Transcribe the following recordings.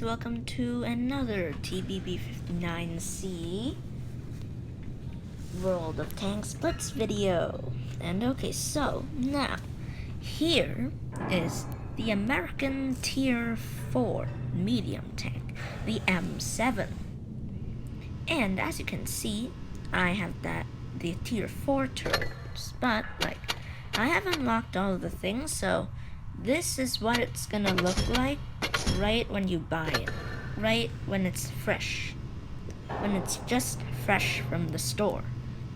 welcome to another TBB59C World of Tanks Blitz video. And okay, so now here is the American Tier 4 medium tank, the M7. And as you can see, I have the Tier 4 turrets, but I have unlocked all of the things, so this is what it's gonna look like right when you buy it, right when it's fresh, when it's just fresh from the store.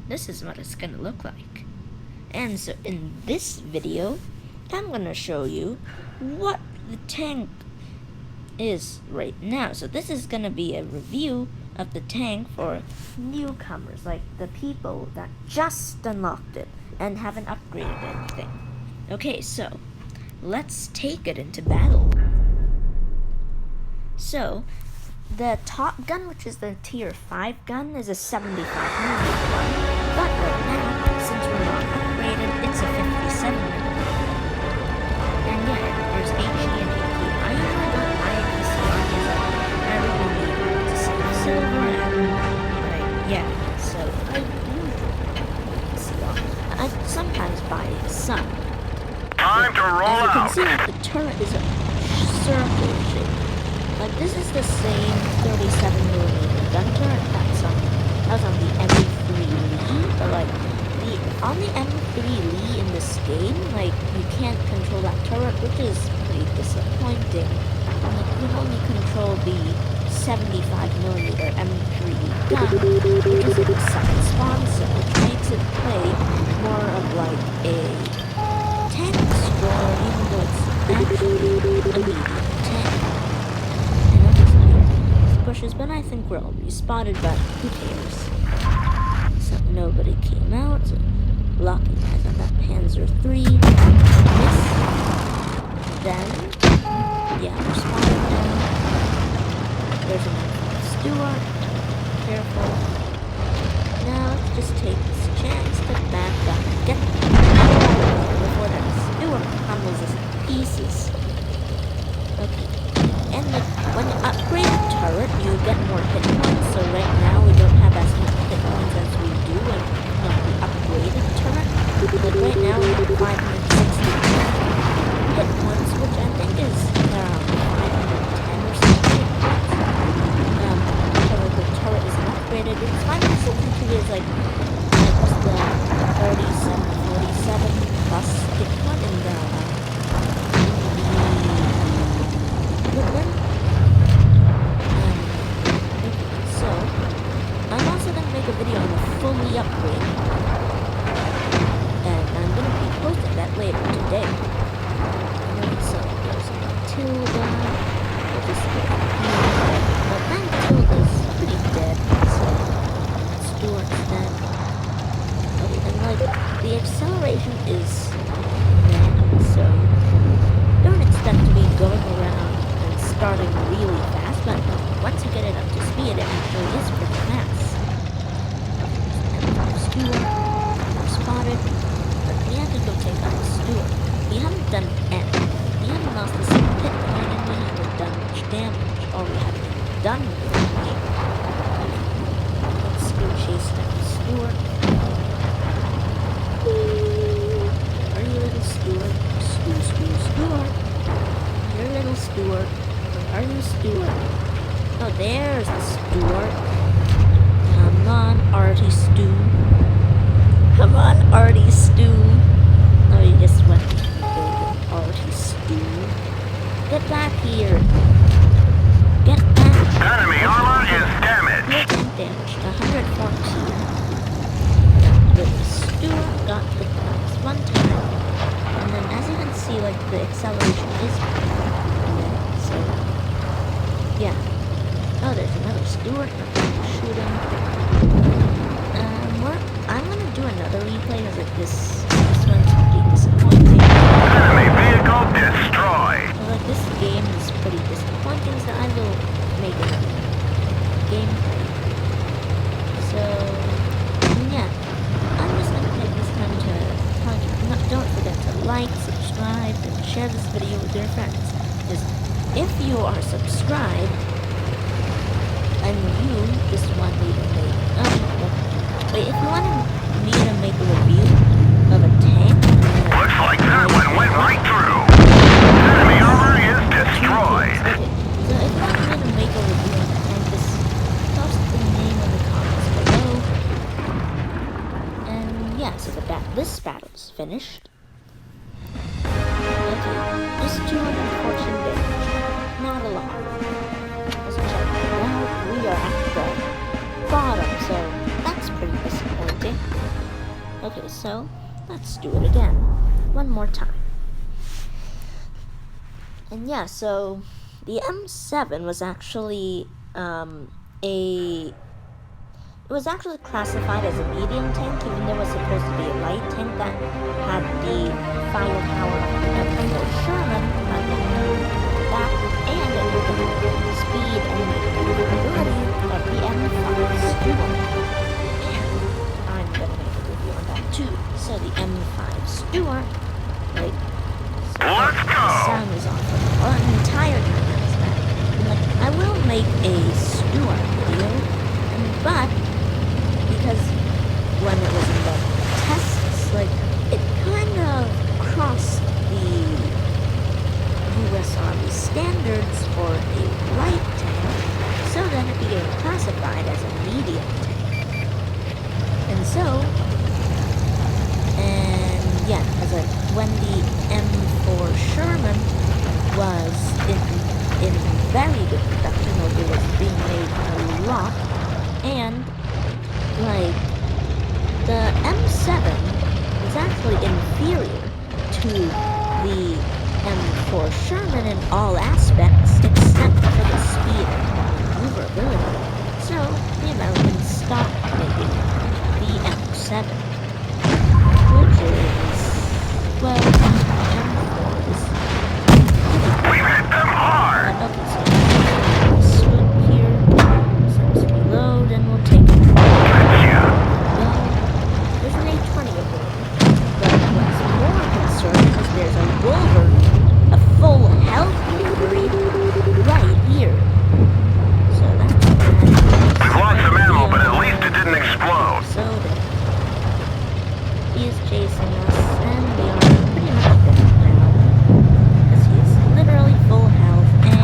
This is what it's gonna look like. And so in this video, I'm gonna show you what the tank is right now. So this is gonna be a review of the tank for newcomers, like the people that just unlocked it and haven't upgraded anything. Okay, so let's take it into battle. So, the top gun, which is the Tier 5 gun, is a 75mm one. But right now, since we're not upgraded, it's a 57mm. And yeah, there's HE and AP. I usually don't buy a PCR because I really need to save silver and, yeah, so I usually PCR. I sometimes buy some. Time to roll out. As you can see, out. the turret is a circle shape. Like, this is the same 37mm gun turret that was on the M3 Lee, but on the M3 Lee in this game, you can't control that turret, which is pretty disappointing. You can only control the 75mm M3 gun, which is in the second spawn cell, which makes it play more of a tank score, even though it's actually a medium tank. Bushes, but I think we're all respotted, but who cares? So nobody came out. So blocking eyes on that Panzer 3. This. Then, yeah, we're spotted now. There's another Stewart. Careful. Now let's just take this chance to back up and get before that Stewart crumbles us to pieces. Okay. And when you upgrade a turret, you get more hit points. So right now we don't have as much hit points as we do when the upgraded turret. But right now we have 560 hit points, which I think is around 510 or something. So the turret isn't upgraded. It's 562 is what's the 47 plus hit point in the so I'm also going to make a video on the fully upgrade, and I'm going to be posting that later today. So there's Matilda, but Matilda's pretty dead, so Stuart's dead. Okay, and the acceleration is random, so don't expect to be going around and starting really fast, but once you get it up to speed, it actually is pretty fast. And Stewart, we're spotted, but we have to go take out Stewart. We haven't done anything. We haven't lost a single hit point, and we haven't done much damage, or we haven't done damage. Let's go chase down Stewart. Are you little Stewart? Stewart. You're little Stewart. Are you Stewart? Oh, there's the Stewart. Come on, Artie Stew. Come on, Artie Stew. Oh, you just went to the building, Artie Stew. Get back here. Get back. Enemy armor is damaged. Damaged. 114. The Stewart got the points one time. And then, as you can see, the acceleration is so, yeah. Oh, there's another Stewart. I'm going to shoot him. I'm going to do another replay because this one's pretty disappointing. Enemy vehicle destroyed. So, this game is pretty disappointing, so I will make another gameplay. So, yeah. I'm just going to take this time to tell you, don't forget to like, subscribe, and share this video with your friends. Because if you are subscribed and you just want me to make, wait, if you want me to make a review of a tank, Looks like that one went right through. Enemy armor is destroyed. Okay, so if you want me to make a review of a tank, just post the name in the comments below. And yeah, so this battle is finished. Okay, just 214 damage. Not a lot. Let's check it out. We are at the bottom, so that's pretty disappointing. Okay, so let's do it again. One more time. And yeah, so the M7 was actually it was actually classified as a medium tank, even though it was supposed to be a light tank that had the firepower of the M4 Sherman, that, and it had the speed and maneuverability of the M5 Stuart. And I'm gonna make a review on that too. So the M5 Stuart, right? Let's go! The sound is on for an entire time after that. And like, I will make a Stuart video, but because when it was in the tests, like, it kind of crossed the US Army standards for a light tank, so then it became classified as a medium tank. And yeah, because like, when the M4 Sherman was in very good production, like it was being made a lot, and like the M7 is actually inferior to the M4 Sherman in all aspects except for the speed and maneuverability. So the Americans stopped making the M7, which is, well, M4 is We hit them hard. okay, so we'll swoop here, so let's reload and we'll take it. Gotcha. Well, there's an A20 aboard, but what's more concerning is there's a Wolverine, a full health Wolverine, right here. So that's bad. We've lost some ammo, but at least it didn't explode. So dead. He is chasing us, and we are pretty much dead now. Because he is literally full health, and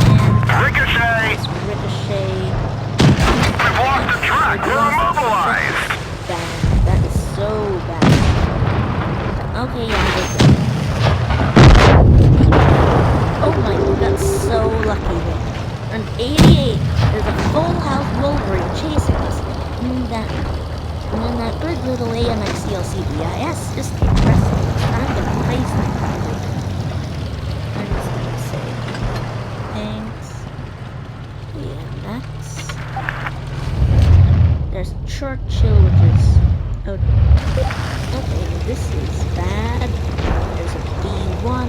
Ricochet! it's ricochet. We've lost the track. We're immobilized. Bad. That is so bad. Okay, yeah, we're good. Oh my, we got so lucky there. An 88. There's a full health Wolverine chasing us. And then that good little AMX CLCBIS just kept pressing. I'm gonna praise that guy later. I'm just gonna say thanks. Yeah, there's Churchill, which is okay, this is bad. There's a B1.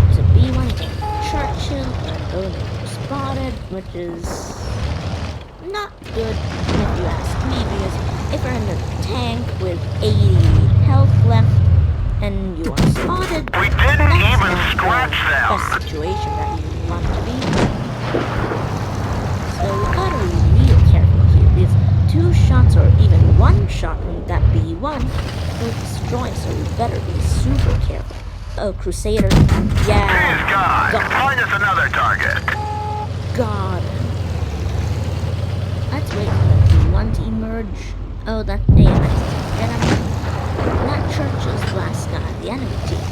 There's a B1 and Churchill, but spotted, which is not good if you ask me, because if you're in a tank with 80 health left and you are spotted, We didn't that's even not scratch the them. best situation that you want to be. So you gotta be real careful here, because 2 shots or even 1 shot from that B1 will destroy, so you better be super careful. Oh, Crusader. Yeah. He's gone. God. Find us another target. God. Let's wait for that B1 to emerge. Oh, that AMX. Get him. That Churchill's the last guy, the enemy team.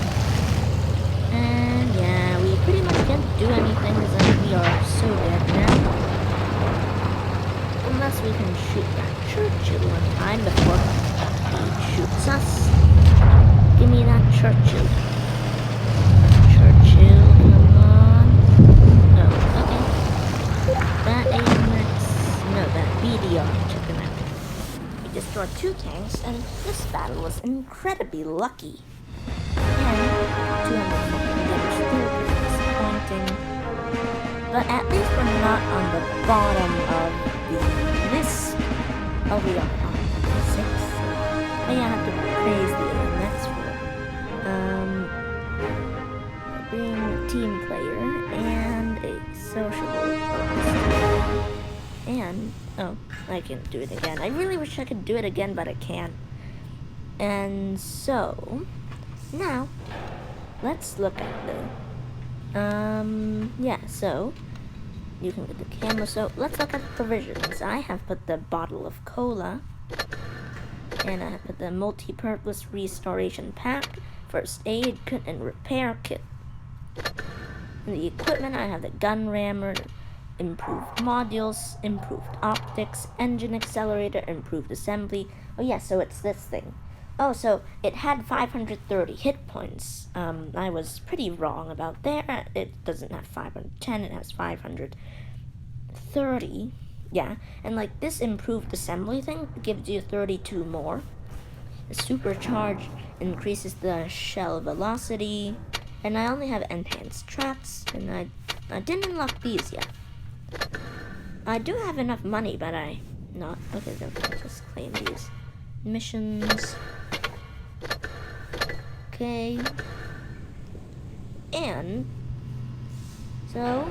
And yeah, we pretty much can't do anything because we are so dead now. Unless we can shoot that Churchill one time before he shoots us. Give me that Churchill. Churchill, come on. No, okay. That AMX, no, that BDR took him out. We destroyed 2 tanks, and this battle was incredibly lucky. And 250 damage, still pretty disappointing. But at least we're not on the bottom of the list. Oh, we are on 6. But yeah, I have to praise the AMX for being team player and a sociable. And, oh, I can't do it again. I really wish I could do it again, but I can't. And so, now, let's look at so, you can get the camera. So, let's look at the provisions. I have put the bottle of cola, and I have put the multi-purpose restoration pack, first aid kit, and repair kit. In the equipment, I have the gun rammer, improved modules, improved optics, engine accelerator, improved assembly. Oh yeah, so it's this thing. Oh, so it had 530 hit points. I was pretty wrong about there. It doesn't have 510, it has 530. Yeah, and like this improved assembly thing gives you 32 more. The supercharge increases the shell velocity. And I only have enhanced tracks, and I didn't unlock these yet. I do have enough money, but okay, then I'll just claim these missions. Okay. And so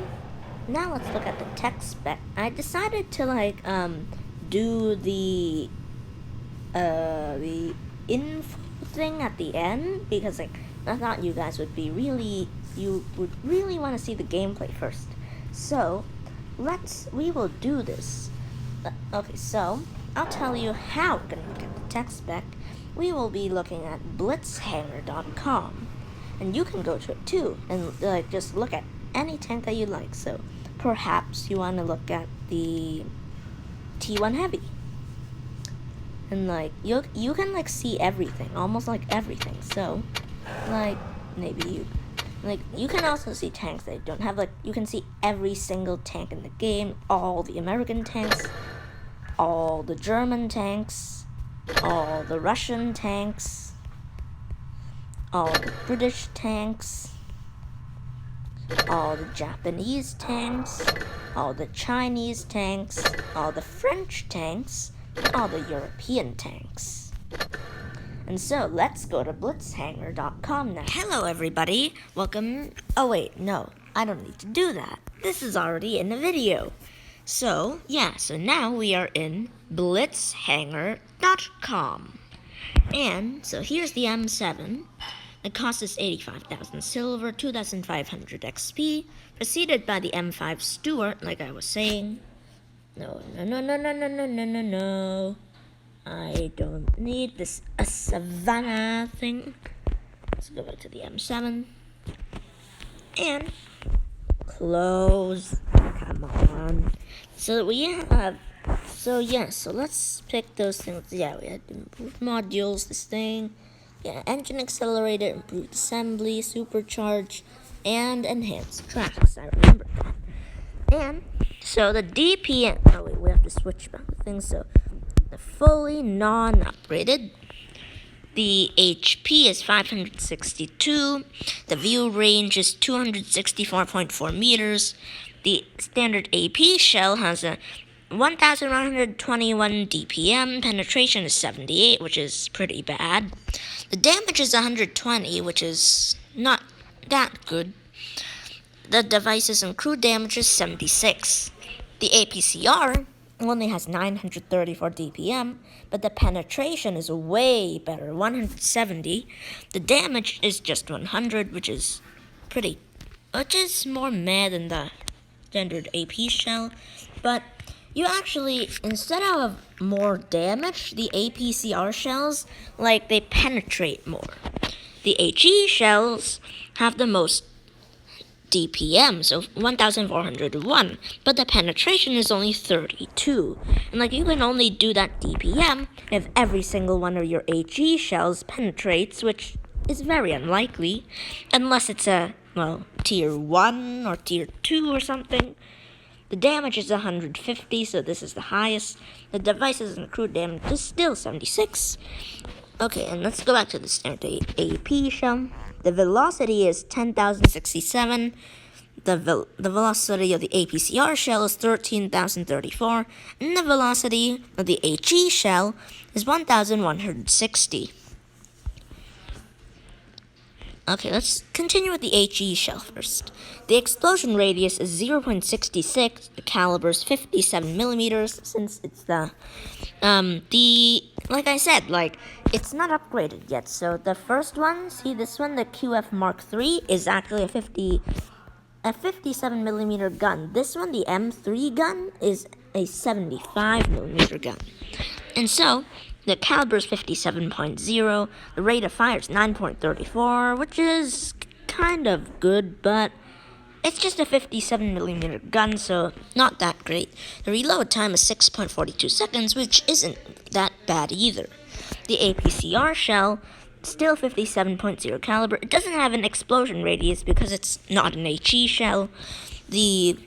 now let's look at the tech spec. I decided to do the info thing at the end because I thought you guys would really want to see the gameplay first. So, we will do this. Okay, so, I'll tell you how we're going to look at the tech spec. We will be looking at blitzhanger.com. And you can go to it too, and just look at any tank that you like. So, perhaps you want to look at the T1 Heavy. And you can see everything, almost everything. So, maybe you can also see tanks that don't have, you can see every single tank in the game, all the American tanks, all the German tanks, all the Russian tanks, all the British tanks, all the Japanese tanks, all the Chinese tanks, all the French tanks, and all the European tanks. And so, let's go to blitzhanger.com now. Hello, everybody. Welcome. Oh, wait, no. I don't need to do that. This is already in the video. So, so now we are in blitzhanger.com. And, so here's the M7. It costs us 85,000 silver, 2,500 XP, preceded by the M5 Stuart, like I was saying. No. I don't need this Savannah thing. Let's go back to the M7. And close. Come on. So let's pick those things. Yeah, we had improved modules, this thing. Yeah, engine accelerator, improved assembly, supercharge, and enhanced tracks. I remember that. And so the DPM. Oh wait, we have to switch back the things. So the fully non-upgraded. The HP is 562. The view range is 264.4 meters. The standard AP shell has a 1,121 DPM. Penetration is 78, which is pretty bad. The damage is 120, which is not that good. The devices and crew damage is 76. The APCR only has 934 DPM, but the penetration is way better, 170. The damage is just 100, which is more meh than the standard AP shell. But you actually, instead of more damage, the APCR shells, they penetrate more. The HE shells have the most DPM, so 1,401, but the penetration is only 32. And you can only do that DPM if every single one of your HE shells penetrates, which is very unlikely, unless it's tier 1 or tier 2 or something. The damage is 150, so this is the highest. The devices and crew damage is still 76. Okay, and let's go back to the standard AP shell. The velocity is 10,067. The velocity of the APCR shell is 13,034. And the velocity of the HE shell is 1,160. Okay, let's continue with the HE shell first. The explosion radius is 0.66, the caliber is 57 millimeters, since it's like I said, it's not upgraded yet. So the first one, see this one, the QF Mark III, is actually a 57 millimeter gun. This one, the M3 gun, is a 75 millimeter gun. And so, the caliber is 57.0, the rate of fire is 9.34, which is kind of good, but it's just a 57 millimeter gun, so not that great. The reload time is 6.42 seconds, which isn't that bad either. The APCR shell, still 57.0 caliber. It doesn't have an explosion radius because it's not an HE shell. The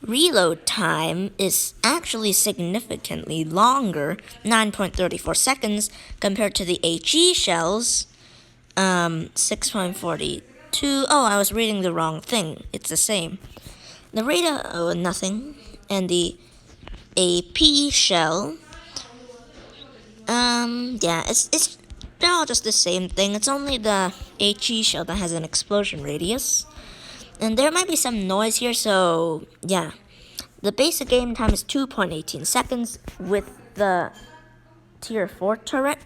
reload time is actually significantly longer, 9.34 seconds, compared to the HE shells, 6.42. Oh, I was reading the wrong thing. It's the same. The rate of nothing, and the AP shell, yeah, it's they're all just the same thing. It's only the HE shell that has an explosion radius. And there might be some noise here, so yeah. The basic game time is 2.18 seconds with the Tier 4 turret.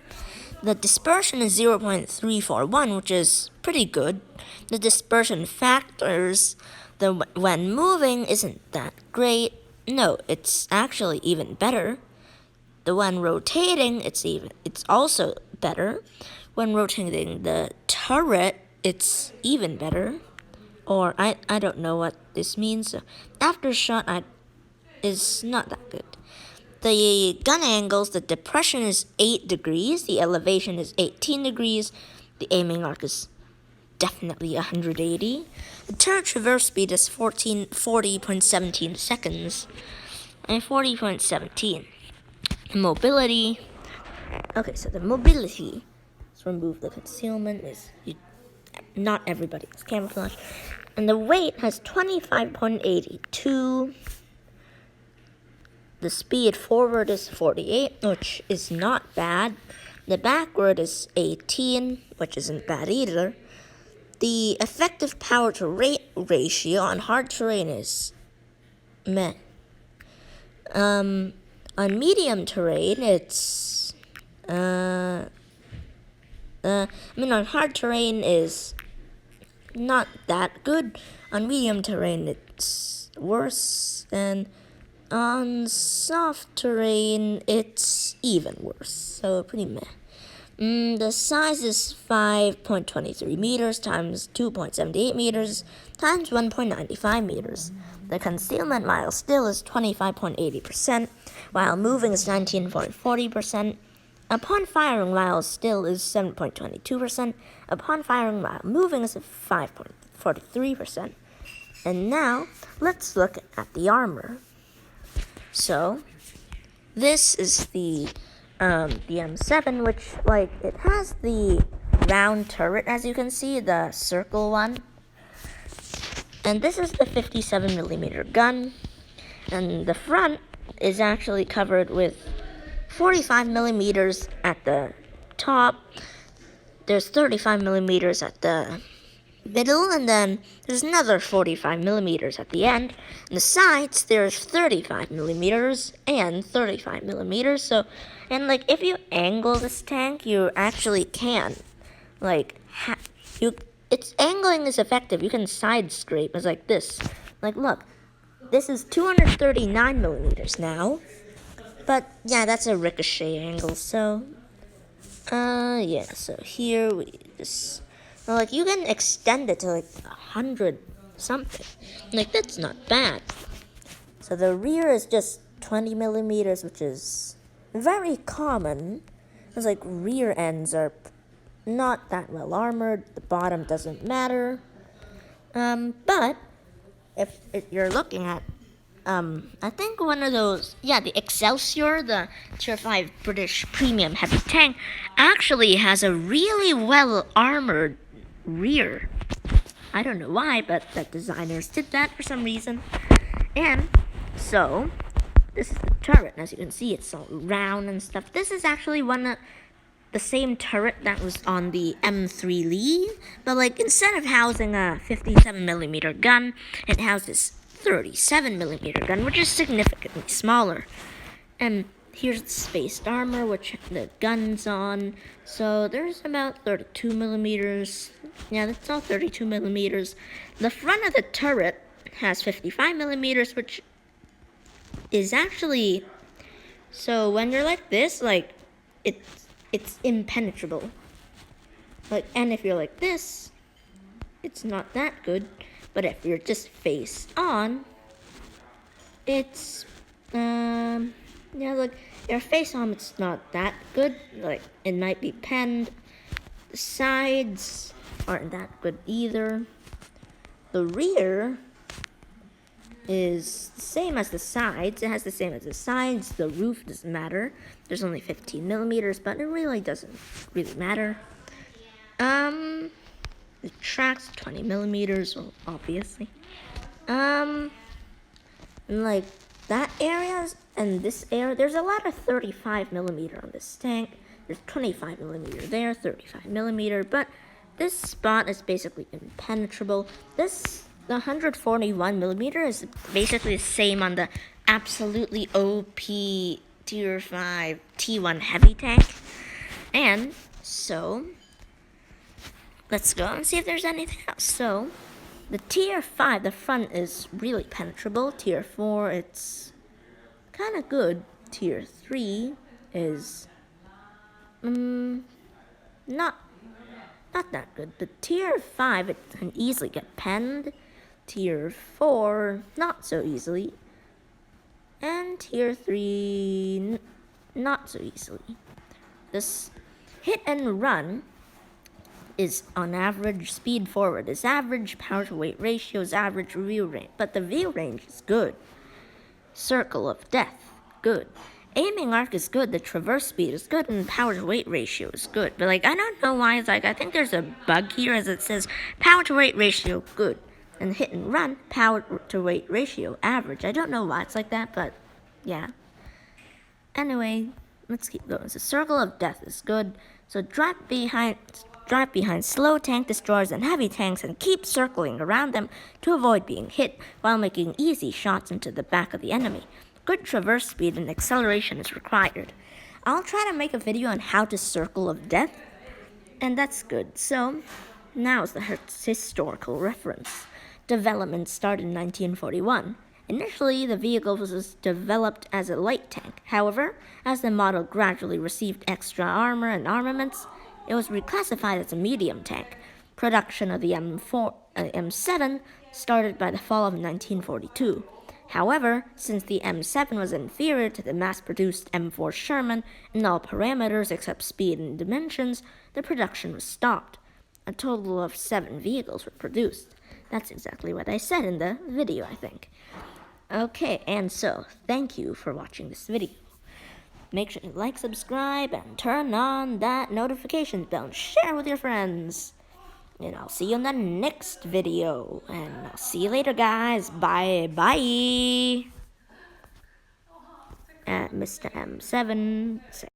The dispersion is 0.341, which is pretty good. The dispersion factors, when moving, isn't that great. No, it's actually even better. The when rotating, it's also better. When rotating the turret, it's even better. Or I don't know what this means. Aftershot is not that good. The gun angles, the depression is 8 degrees, the elevation is 18 degrees, the aiming arc is definitely 180. The turret traverse speed is 40.17 seconds, and 40.17. The mobility, okay, so the mobility, let's remove the concealment, not everybody has camouflage. And the weight has 25.82. The speed forward is 48, which is not bad. The backward is 18, which isn't bad either. The effective power to rate ratio on hard terrain is meh. On medium terrain, it's on hard terrain is not that good. On medium terrain, it's worse, and on soft terrain, it's even worse. So pretty meh. The size is 5.23 meters times 2.78 meters times 1.95 meters. The concealment mile still is 25.80%, while moving is 19.40%. Upon firing, while still is 7.22%. Upon firing, while moving is 5.43%. And now, let's look at the armor. So, this is the M7, which, it has the round turret, as you can see, the circle one. And this is the 57 millimeter gun. And the front is actually covered with 45 millimeters at the top. There's 35 millimeters at the middle, and then there's another 45 millimeters at the end. On the sides, there's 35 millimeters and 35 millimeters. So, and if you angle this tank, you actually can. Its angling is effective. You can side scrape. It's like this. Look, this is 239 millimeters now. But yeah, that's a ricochet angle. So, yeah. So here we just, you can extend it to 100 something. That's not bad. So the rear is just 20 millimeters, which is very common. It's rear ends are not that well armored. The bottom doesn't matter. But if you're looking at I think one of those, the Excelsior, the Tier 5 British Premium Heavy Tank, actually has a really well-armored rear. I don't know why, but the designers did that for some reason. And so, this is the turret. As you can see, it's all round and stuff. This is actually one of the same turret that was on the M3 Lee, but like instead of housing a 57mm gun, it houses 37mm gun, which is significantly smaller. And here's the spaced armor, which the gun's on. So there's about 32mm. Yeah, that's all 32mm. The front of the turret has 55mm, which is actually, so when you're like this, like it's impenetrable. Like, and if you're like this, it's not that good. But if you're just face on, it's yeah, like your face on, it's not that good. Like it might be penned. The sides aren't that good either. The rear is the same as the sides. It has the same as the sides. The roof doesn't matter. There's only 15mm, but it really doesn't really matter. The tracks 20mm, well, obviously. Like that area and this area, there's a lot of 35mm on this tank. There's 25mm there, 35mm, but this spot is basically impenetrable. The 141mm is basically the same on the absolutely OP Tier 5 T1 heavy tank. And so, let's go and see if there's anything else. So, the Tier 5, the front is really penetrable. Tier 4, it's kind of good. Tier 3 is not that good. But Tier 5, it can easily get penned. Tier 4, not so easily. And Tier 3, not so easily. This hit and run is on average, speed forward is average, power to weight ratio is average, view range, but the view range is good. Circle of death, good. Aiming arc is good, the traverse speed is good, and power to weight ratio is good. But like, I don't know why, it's like, I think there's a bug here as it says power to weight ratio, good. And hit and run, power to weight ratio, average. I don't know why it's like that, but yeah. Anyway, let's keep going. So circle of death is good. So drop behind slow tank destroyers and heavy tanks and keep circling around them to avoid being hit while making easy shots into the back of the enemy. Good traverse speed and acceleration is required. I'll try to make a video on how to circle of death, and that's good. So now is the historical reference. Development started in 1941. Initially, the vehicle was developed as a light tank. However, as the model gradually received extra armor and armaments, it was reclassified as a medium tank. Production of the M7 started by the fall of 1942. However, since the M7 was inferior to the mass-produced M4 Sherman in all parameters except speed and dimensions, the production was stopped. A total of 7 vehicles were produced. That's exactly what I said in the video, I think. Okay, and so, thank you for watching this video. Make sure to like, subscribe, and turn on that notification bell and share with your friends. And I'll see you in the next video. And I'll see you later, guys. Bye-bye. At Mr. M7.